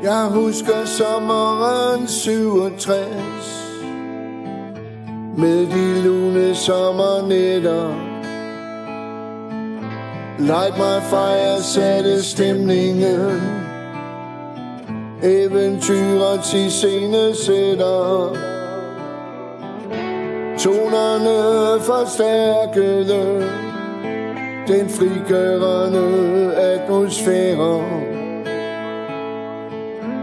Jeg husker sommeren 67 med de lune sommernætter. Light my fire satte stemningen. Eventyret i scenesætter. Tonerne forstærkede den frigørende atmosfære.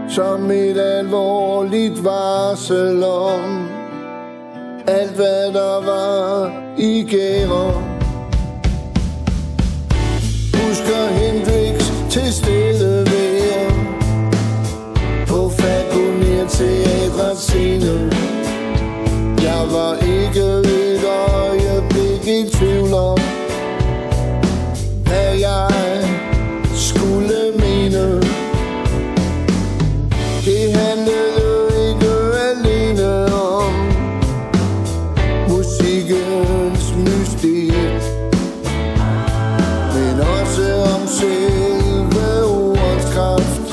Som et alvorligt varsel om alt hvad der var i gære. Husker Hendrix til stedevær på Falconer Teatrets scene. Jeg var ikke et øjeblik i tvivl om hvad jeg skulle mene. Det handlede ikke alene om musikkens mystik, men også om selve ordets kraft,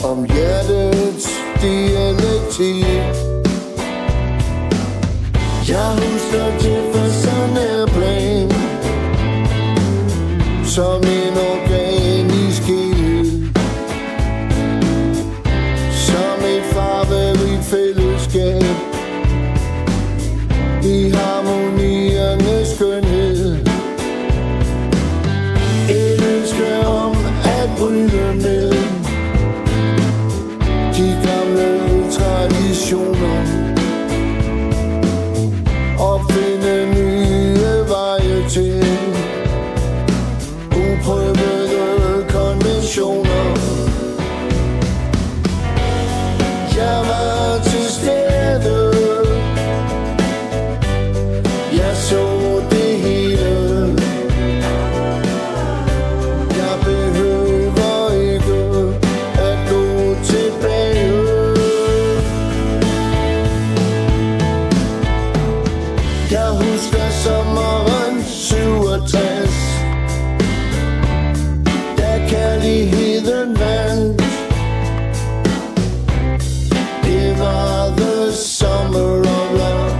om hjertets dialektik. Jeg husker Jefferson Airplane som en organisk helhed, som et farverigt fællesskab i harmoniernes skønhed. Et ønske om at bryde med de gamle traditioner, opfinde nye veje til uprøvede konventioner. Jeg var til stede, jeg så det hele. Jeg behøver ikke at gå tilbage. Jeg husker sommeren 67, da kærligheden vandt. Det var the summer of love,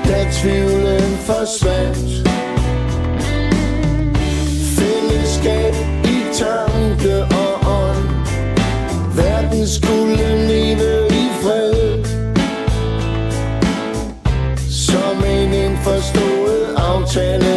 da tvivlen forsvandt. Fællesskab i tanke og ånd, verden skulle leve i fred, som en indforstået aftale.